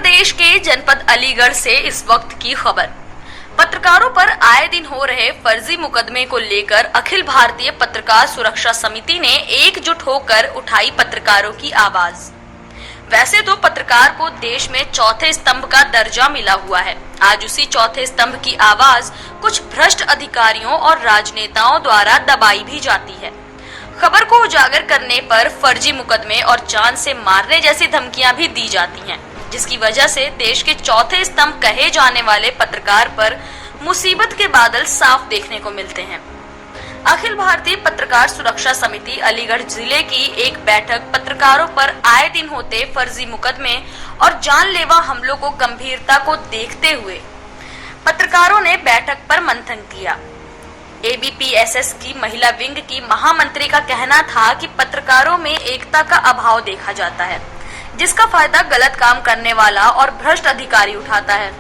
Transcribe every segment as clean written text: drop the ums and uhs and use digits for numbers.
प्रदेश के जनपद अलीगढ़ से इस वक्त की खबर। पत्रकारों पर आए दिन हो रहे फर्जी मुकदमे को लेकर अखिल भारतीय पत्रकार सुरक्षा समिति ने एकजुट होकर उठाई पत्रकारों की आवाज। वैसे तो पत्रकार को देश में चौथे स्तंभ का दर्जा मिला हुआ है। आज उसी चौथे स्तंभ की आवाज कुछ भ्रष्ट अधिकारियों और राजनेताओं द्वारा दबाई भी जाती है। खबर को उजागर करने पर फर्जी मुकदमे और जान से मारने जैसी धमकियां भी दी जाती हैं, जिसकी वजह से देश के चौथे स्तंभ कहे जाने वाले पत्रकार पर मुसीबत के बादल साफ देखने को मिलते हैं। अखिल भारतीय पत्रकार सुरक्षा समिति अलीगढ़ जिले की एक बैठक पत्रकारों पर आए दिन होते फर्जी मुकदमे और जानलेवा हमलों को गंभीरता को देखते हुए पत्रकारों ने बैठक पर मंथन किया। एबीपीएसएस की महिला विंग की महामंत्री का कहना था कि पत्रकारों में एकता का अभाव देखा जाता है, जिसका फायदा गलत काम करने वाला और भ्रष्ट अधिकारी उठाता है।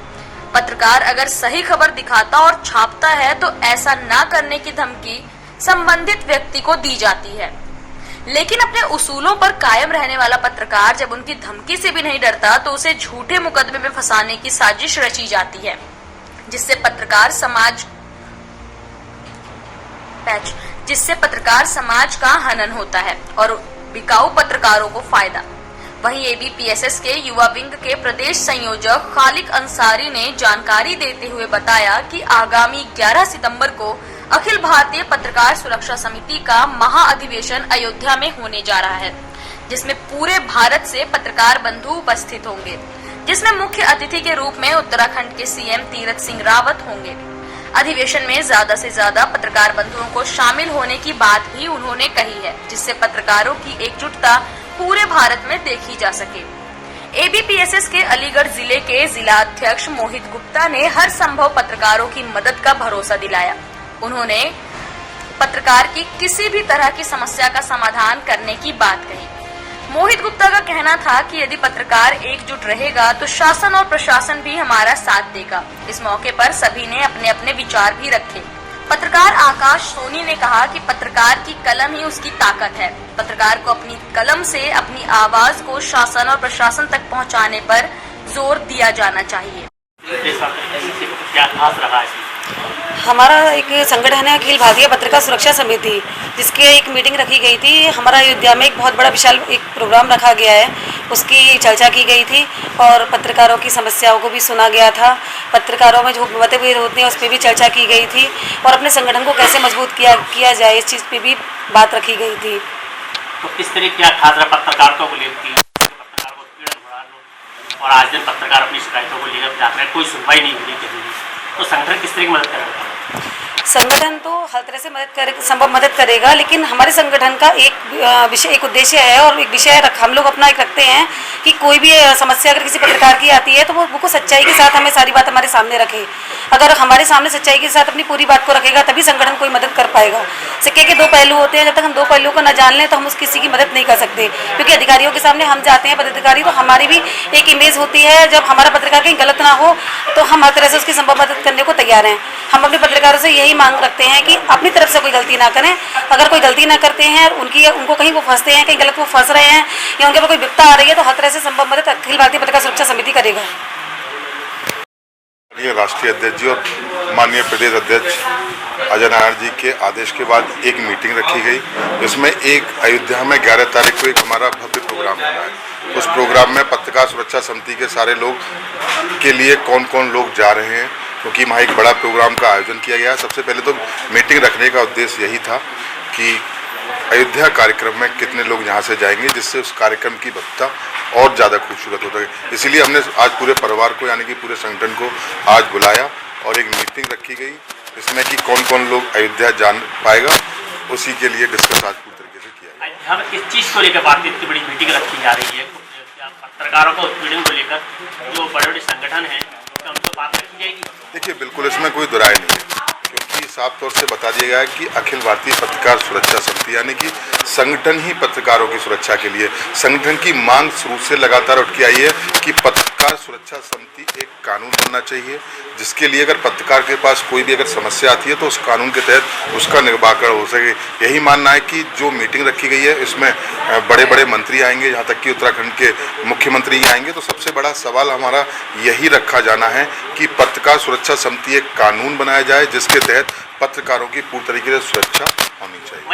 पत्रकार अगर सही खबर दिखाता और छापता है तो ऐसा ना करने की धमकी संबंधित व्यक्ति को दी जाती है, लेकिन अपने उसूलों पर कायम रहने वाला पत्रकार जब उनकी धमकी से भी नहीं डरता तो उसे झूठे मुकदमे में फंसाने की साजिश रची जाती है, जिससे पत्रकार समाज का हनन होता है और बिकाऊ पत्रकारों को फायदा। वहीं एबीपीएसएस के युवा विंग के प्रदेश संयोजक खालिक अंसारी ने जानकारी देते हुए बताया कि आगामी 11 सितंबर को अखिल भारतीय पत्रकार सुरक्षा समिति का महाअधिवेशन अयोध्या में होने जा रहा है, जिसमें पूरे भारत से पत्रकार बंधु उपस्थित होंगे, जिसमें मुख्य अतिथि के रूप में उत्तराखंड के सीएम तीरथ सिंह रावत होंगे। अधिवेशन में ज्यादा से ज्यादा पत्रकार बंधुओं को शामिल होने की बात भी उन्होंने कही है, जिससे पत्रकारों की एकजुटता पूरे भारत में देखी जा सके। एबीपीएसएस के अलीगढ़ जिले के जिला अध्यक्ष मोहित गुप्ता ने हर संभव पत्रकारों की मदद का भरोसा दिलाया। उन्होंने पत्रकार की किसी भी तरह की समस्या का समाधान करने की बात कही। मोहित गुप्ता का कहना था कि यदि पत्रकार एकजुट रहेगा तो शासन और प्रशासन भी हमारा साथ देगा। इस मौके पर सभी ने अपने अपने विचार भी रखे। पत्रकार आकाश सोनी ने कहा कि पत्रकार की कलम ही उसकी ताकत है। पत्रकार को अपनी कलम से अपनी आवाज को शासन और प्रशासन तक पहुंचाने पर जोर दिया जाना चाहिए। हमारा एक संगठन है अखिल भारतीय पत्रकार सुरक्षा समिति, जिसकी एक मीटिंग रखी गई थी। हमारा अयोध्या में एक बहुत बड़ा विशाल एक प्रोग्राम रखा गया है, उसकी चर्चा की गई थी और पत्रकारों की समस्याओं को भी सुना गया था। पत्रकारों में जो मतभेद होते हैं उस पर भी चर्चा की गई थी और अपने संगठन को कैसे मजबूत किया जाए इस चीज़ पे भी बात रखी गई थी। तो किस तरह क्या खास रहा पत्रकारों को लेकर पत्रकार को पीड़न बढ़ा लो और आज दिन पत्रकार अपनी शिकायतों को लेकर जाकर कोई सुनवाई नहीं हुई कहीं, तो संगठन किस तरह की मदद करेगा? संगठन तो हर तरह से संभव मदद करेगा, लेकिन हमारे संगठन का एक उद्देश्य है और एक विषय हम लोग अपना एक रखते हैं कि कोई भी समस्या अगर किसी पत्रकार की आती है तो वो सच्चाई के साथ हमें सारी बात हमारे सामने रखे। अगर हमारे सामने सच्चाई के साथ अपनी पूरी बात को रखेगा तभी संगठन कोई मदद कर पाएगा। सिक्के के दो पहलू होते हैं, जब तक हम दो पहलुओं को न जान लें तो हम किसी की मदद नहीं कर सकते, क्योंकि अधिकारियों के सामने हम जाते हैं पदाधिकारी तो हमारी भी एक इमेज होती है। जब हमारा पत्रकार कहीं गलत ना हो तो हम हर तरह से उसकी संभव मदद करने को तैयार हैं। हम अपने पत्रकारों से यही मांग रखते हैं कि अपनी तरफ से कोई गलती ना करें। अगर कोई गलती ना करते हैं, उनको कहीं वो फंसते हैं, कहीं गलत वो फंस रहे हैं या उनके पर कोई विपदा आ रही है तो हर तरह से संभव मदद अखिल भारतीय पत्रकार सुरक्षा समिति करेगा। राष्ट्रीय अध्यक्ष जी और माननीय प्रदेश अध्यक्ष अजय नारायण जी के आदेश के बाद एक मीटिंग रखी गई, जिसमें एक अयोध्या में 11 तारीख को एक हमारा भव्य प्रोग्राम हो रहा है। उस प्रोग्राम में पत्रकार सुरक्षा समिति के सारे लोग के लिए कौन कौन लोग जा रहे हैं, क्योंकि वहाँ एक बड़ा प्रोग्राम का आयोजन किया गया। सबसे पहले तो मीटिंग रखने का उद्देश्य यही था कि अयोध्या कार्यक्रम में कितने लोग यहाँ से जाएंगे, जिससे उस कार्यक्रम की भव्यता और ज़्यादा खूबसूरत होता है। इसीलिए हमने आज पूरे परिवार को यानी कि पूरे संगठन को आज बुलाया और एक मीटिंग रखी गई, जिसमें कि कौन कौन लोग अयोध्या जान पाएगा, उसी के लिए डिस्कस आज पूरी तरीके से किया। अयोध्या में किस चीज़ को लेकर बात इतनी बड़ी मीटिंग रखी जा रही है? पत्रकारों को उत्पीड़न को लेकर जो बड़े बड़े संगठन हैं उनको बात रखी जाएगी? देखिए, बिल्कुल इसमें कोई दुराय नहीं है, क्योंकि साफ तौर से बता दिया गया है कि अखिल भारतीय पत्रकार सुरक्षा समिति यानी कि संगठन ही पत्रकारों की सुरक्षा के लिए, संगठन की मांग शुरू से लगातार उठ के आई है कि पत्रकार सुरक्षा समिति एक कानून बनना चाहिए, जिसके लिए अगर पत्रकार के पास कोई भी अगर समस्या आती है तो उस कानून के तहत उसका निराकरण हो सके। यही मानना है कि जो मीटिंग रखी गई है इसमें बड़े बड़े मंत्री आएंगे, यहाँ तक कि उत्तराखंड के मुख्यमंत्री आएंगे। तो सबसे बड़ा सवाल हमारा यही रखा जाना है कि पत्रकार सुरक्षा समिति एक कानून बनाया जाए जिसके तहत पत्रकारों की पूरी तरीके से सुरक्षा होनी चाहिए।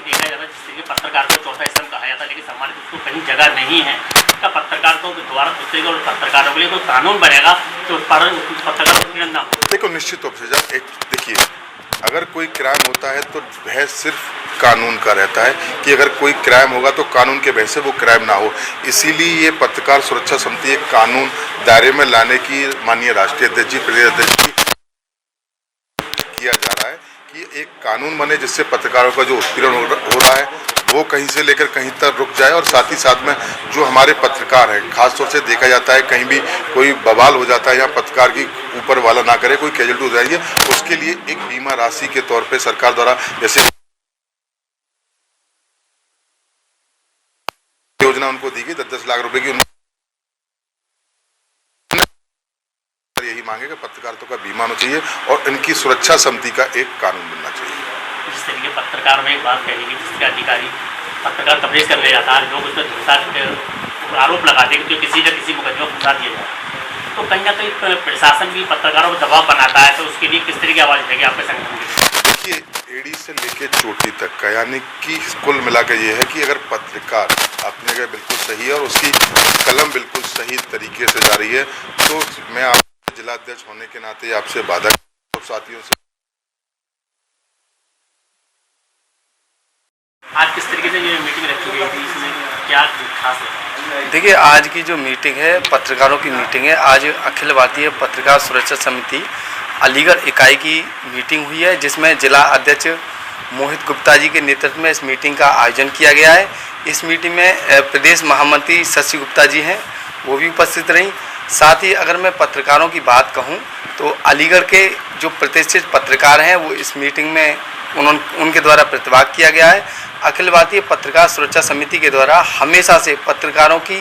देखा जाता है जिससे कि पत्रकार को चौथा स्तंभ कहा जाता है, लेकिन समाज में उसको कहीं जगह नहीं है। क्या पत्रकारों के द्वारा दूसरे और पत्रकारों के लिए कोई कानून बनेगा तो पत्रकारों को पीड़न ना हो? देखो, निश्चित रूप से देखिए, अगर कोई क्राइम होता है तो बहस सिर्फ कानून का रहता है कि अगर कोई क्राइम होगा तो कानून के बहस से वो क्राइम ना हो। इसीलिए ये पत्रकार सुरक्षा समिति एक कानून दायरे में लाने की माननीय राष्ट्रीय अध्यक्ष जी, प्रदेश अध्यक्ष जी किया जा रहा है कि एक कानून बने जिससे पत्रकारों का जो उत्पीड़न हो रहा है वो कहीं से लेकर कहीं तक रुक जाए, और साथ ही साथ में जो हमारे पत्रकार हैं, खासतौर से देखा जाता है कहीं भी कोई बवाल हो जाता है या पत्रकार की ऊपर वाला ना करे, कोई कैजुअल्टी हो जाएगी, उसके लिए एक बीमा राशि के तौर पे सरकार द्वारा जैसे योजना उनको दी गई 10-10 लाख रुपए की। यही मांगेगा पत्रकारों का बीमा होना चाहिए और इनकी सुरक्षा समिति का एक कानून बनना चाहिए। जिस तरीके पत्रकार में एक बात कही कि जिसके अधिकारी पत्रकार कवरेज करने जाता है, लोग उसमें हिंसा के आरोप लगाते हैं कि किसी न किसी मुकदमे फंसा दिया जाए, तो कहीं ना कहीं प्रशासन भी पत्रकारों पर दबाव बनाता है, तो उसके लिए किस तरह की आवाज़ उठेगी आपके संगठन की? देखिए, एड़ी से लेके चोटी तक का यानी कि कुल मिलाकर ये है कि अगर पत्रकार अपनी जगह बिल्कुल सही है और उसकी कलम बिल्कुल सही तरीके से जा रही है, तो मैं आप जिला अध्यक्ष होने के नाते आपसे वादा साथियों से। आज किस तरीके से ये मीटिंग रखी गई थी, इसमें क्या खास है? देखिए, आज की जो मीटिंग है पत्रकारों की मीटिंग है। आज अखिल भारतीय पत्रकार सुरक्षा समिति अलीगढ़ इकाई की मीटिंग हुई है, जिसमें जिला अध्यक्ष मोहित गुप्ता जी के नेतृत्व में इस मीटिंग का आयोजन किया गया है। इस मीटिंग में प्रदेश महामंत्री शशि गुप्ता जी हैं, वो भी उपस्थित रहीं। साथ ही अगर मैं पत्रकारों की बात कहूं तो अलीगढ़ के जो प्रतिष्ठित पत्रकार हैं वो इस मीटिंग में उनके द्वारा प्रतिभाग किया गया है। अखिल भारतीय पत्रकार सुरक्षा समिति के द्वारा हमेशा से पत्रकारों की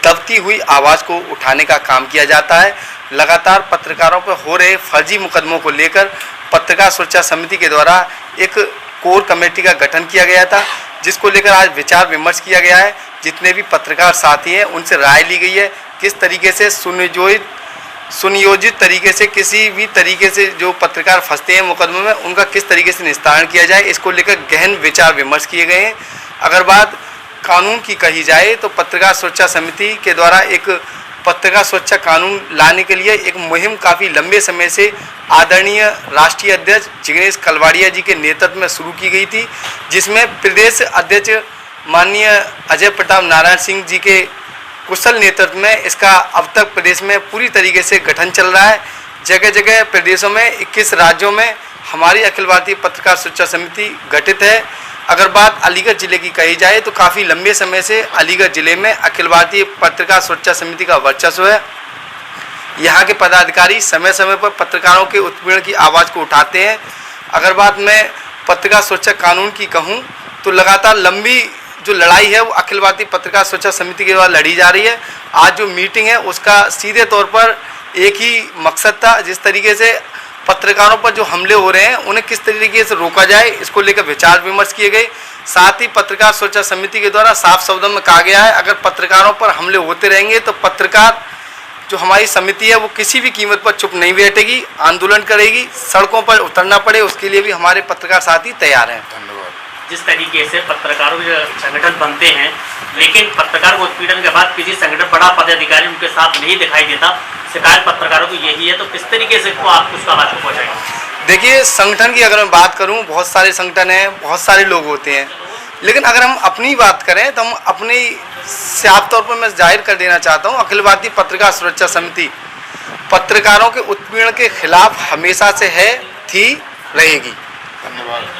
दबती हुई आवाज़ को उठाने का काम किया जाता है। लगातार पत्रकारों पर हो रहे फर्जी मुकदमों को लेकर पत्रकार सुरक्षा समिति के द्वारा एक कोर कमेटी का गठन किया गया था, जिसको लेकर आज विचार विमर्श किया गया है। जितने भी पत्रकार साथी हैं उनसे राय ली गई है किस तरीके से सुनियोजित तरीके से किसी भी तरीके से जो पत्रकार फंसते हैं मुकदमे में उनका किस तरीके से निस्तारण किया जाए, इसको लेकर गहन विचार विमर्श किए गए हैं। अगर बात कानून की कही जाए तो पत्रकार सुरक्षा समिति के द्वारा एक पत्रकार सुरक्षा कानून लाने के लिए एक मुहिम काफ़ी लंबे समय से आदरणीय राष्ट्रीय अध्यक्ष जिग्नेश कलवाड़िया जी के नेतृत्व में शुरू की गई थी, जिसमें प्रदेश अध्यक्ष माननीय अजय प्रताप नारायण सिंह जी के कुशल नेतृत्व में इसका अब तक प्रदेश में पूरी तरीके से गठन चल रहा है। जगह जगह प्रदेशों में 21 राज्यों में हमारी अखिल भारतीय पत्रकार सुरक्षा समिति गठित है। अगर बात अलीगढ़ जिले की कही जाए तो काफ़ी लंबे समय से अलीगढ़ जिले में अखिल भारतीय पत्रकार सुरक्षा समिति का वर्चस्व है। यहाँ के पदाधिकारी समय समय पर पत्रकारों के उत्पीड़न की आवाज़ को उठाते हैं। अगर बात मैं पत्रकार सुरक्षा कानून की कहूँ तो लगातार लंबी जो लड़ाई है वो अखिल भारतीय पत्रकार सुरक्षा समिति के द्वारा लड़ी जा रही है। आज जो मीटिंग है उसका सीधे तौर पर एक ही मकसद था, जिस तरीके से पत्रकारों पर जो हमले हो रहे हैं उन्हें किस तरीके से रोका जाए, इसको लेकर विचार विमर्श किए गए। साथ ही पत्रकार सुरक्षा समिति के द्वारा साफ शब्दों में कहा गया है अगर पत्रकारों पर हमले होते रहेंगे तो पत्रकार जो हमारी समिति है वो किसी भी कीमत पर चुप नहीं बैठेगी, आंदोलन करेगी, सड़कों पर उतरना पड़े उसके लिए भी हमारे पत्रकार साथी तैयार हैं। धन्यवाद। जिस तरीके से पत्रकारों के संगठन बनते हैं, लेकिन पत्रकार को उत्पीड़न के बाद किसी संगठन बड़ा पदाधिकारी उनके साथ नहीं दिखाई देता, शिकायत पत्रकारों को यही है, तो किस तरीके से आप उसका आवाज़ को पहुँचाएंगे? देखिए, संगठन की अगर मैं बात करूं, बहुत सारे संगठन हैं, बहुत सारे लोग होते हैं, लेकिन अगर हम अपनी बात करें तो हम अपनी साफ तौर पर मैं जाहिर कर देना चाहता हूं, अखिल भारतीय पत्रकार सुरक्षा समिति पत्रकारों के उत्पीड़न के खिलाफ हमेशा से है, थी, रहेगी। धन्यवाद।